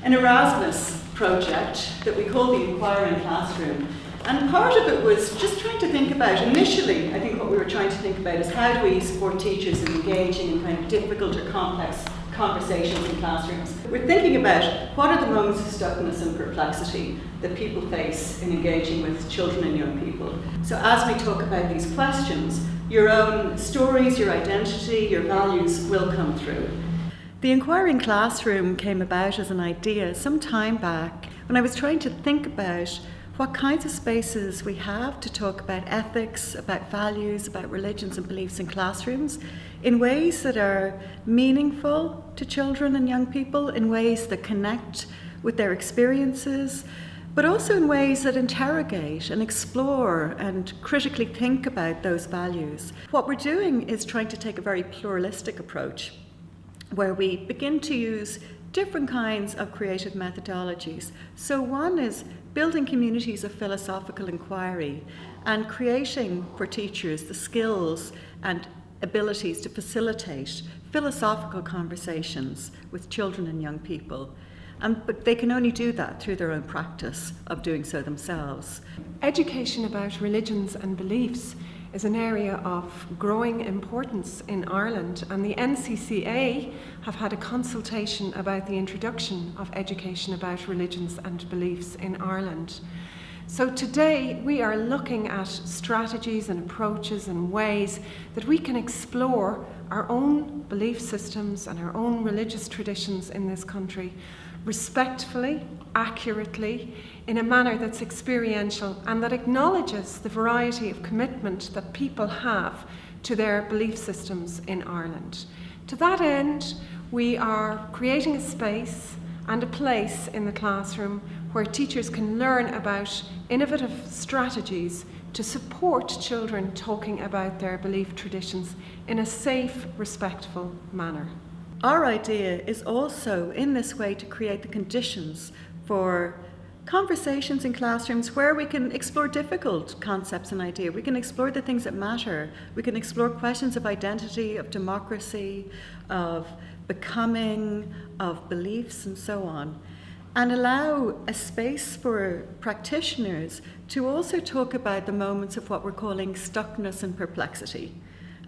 an Erasmus project that we call the Enquiring Classroom. And part of it was just trying to think about, initially, I think what we were trying to think about is how do we support teachers in engaging in kind of difficult or complex conversations in classrooms. We're thinking about what are the moments of stuckness and perplexity that people face in engaging with children and young people. So as we talk about these questions, your own stories, your identity, your values will come through. The Enquiring Classroom came about as an idea some time back when I was trying to think about what kinds of spaces we have to talk about ethics, about values, about religions and beliefs in classrooms in ways that are meaningful to children and young people, in ways that connect with their experiences, but also in ways that interrogate and explore and critically think about those values. What we're doing is trying to take a very pluralistic approach, where we begin to use different kinds of creative methodologies. So one is building communities of philosophical inquiry and creating for teachers the skills and abilities to facilitate philosophical conversations with children and young people. But they can only do that through their own practice of doing so themselves. Education about religions and beliefs is an area of growing importance in Ireland, and the NCCA have had a consultation about the introduction of education about religions and beliefs in Ireland. So today we are looking at strategies and approaches and ways that we can explore our own belief systems and our own religious traditions in this country respectfully, accurately, in a manner that's experiential and that acknowledges the variety of commitment that people have to their belief systems in Ireland. To that end, we are creating a space and a place in the classroom where teachers can learn about innovative strategies to support children talking about their belief traditions in a safe, respectful manner. Our idea is also in this way to create the conditions for conversations in classrooms where we can explore difficult concepts and ideas. We can explore the things that matter. We can explore questions of identity, of democracy, of becoming, of beliefs, and so on. And allow a space for practitioners to also talk about the moments of what we're calling stuckness and perplexity,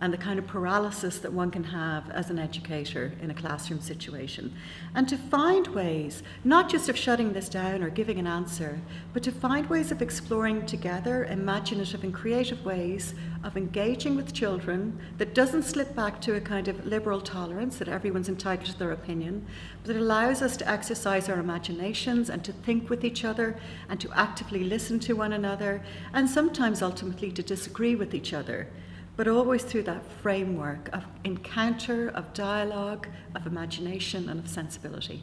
and the kind of paralysis that one can have as an educator in a classroom situation. And to find ways, not just of shutting this down or giving an answer, but to find ways of exploring together imaginative and creative ways of engaging with children that doesn't slip back to a kind of liberal tolerance that everyone's entitled to their opinion, but that allows us to exercise our imaginations and to think with each other and to actively listen to one another, and sometimes ultimately to disagree with each other, but always through that framework of encounter, of dialogue, of imagination, and of sensibility.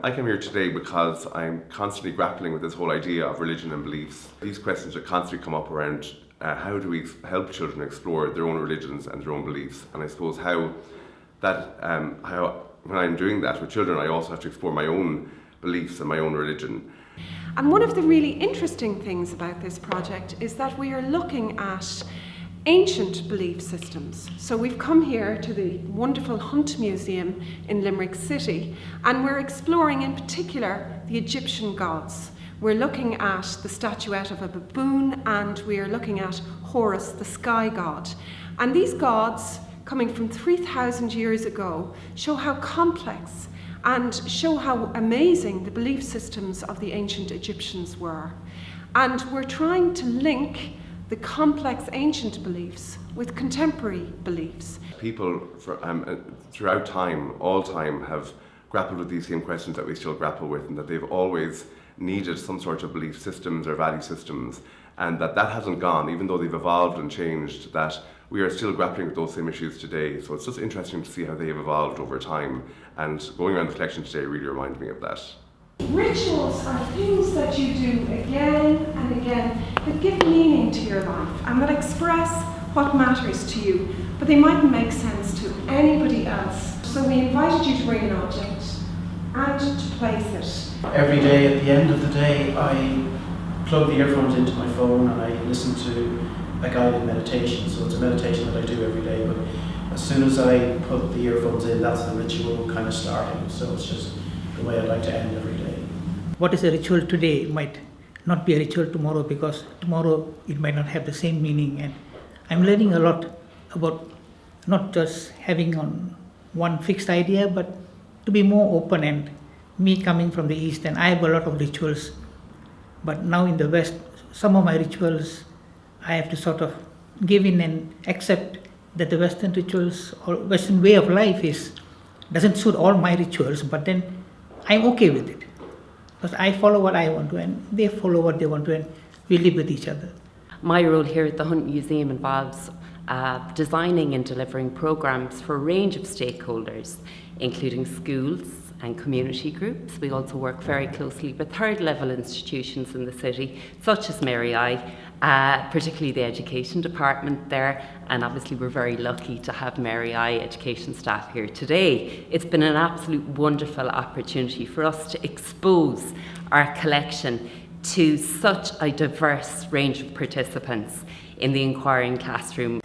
I came here today because I'm constantly grappling with this whole idea of religion and beliefs. These questions that constantly come up around how do we help children explore their own religions and their own beliefs, and I suppose how when I'm doing that with children, I also have to explore my own beliefs and my own religion. And one of the really interesting things about this project is that we are looking at ancient belief systems. So we've come here to the wonderful Hunt Museum in Limerick City, and we're exploring in particular the Egyptian gods. We're looking at the statuette of a baboon, and we're looking at Horus, the sky god. And these gods, coming from 3,000 years ago, show how complex and show how amazing the belief systems of the ancient Egyptians were. And we're trying to link the complex ancient beliefs with contemporary beliefs. People throughout time, all time, have grappled with these same questions that we still grapple with, and that they've always needed some sort of belief systems or value systems, and that hasn't gone, even though they've evolved and changed, that we are still grappling with those same issues today. So it's just interesting to see how they have evolved over time, and going around the collection today really reminded me of that. Rituals are things that you do again and again that give meaning to your life and that express what matters to you, but they mightn't make sense to anybody else. So we invited you to bring an object and to place it. Every day at the end of the day, I plug the earphones into my phone and I listen to a guided meditation. So it's a meditation that I do every day, but as soon as I put the earphones in, that's the ritual kind of starting. So it's just the way I like to end every day. What is a ritual today might not be a ritual tomorrow, because tomorrow it might not have the same meaning. And I'm learning a lot about not just having on one fixed idea, but to be more open. And me coming from the East, and I have a lot of rituals, but now in the West, some of my rituals I have to sort of give in and accept that the Western rituals or Western way of life doesn't suit all my rituals, but then I'm okay with it. Because I follow what I want to, and they follow what they want to, and we live with each other. My role here at the Hunt Museum involves designing and delivering programmes for a range of stakeholders, including schools and community groups. We also work very closely with third level institutions in the city, such as Mary I, particularly the education department there, and obviously we're very lucky to have Mary I education staff here today. It's been an absolute wonderful opportunity for us to expose our collection to such a diverse range of participants in the Enquiring Classroom.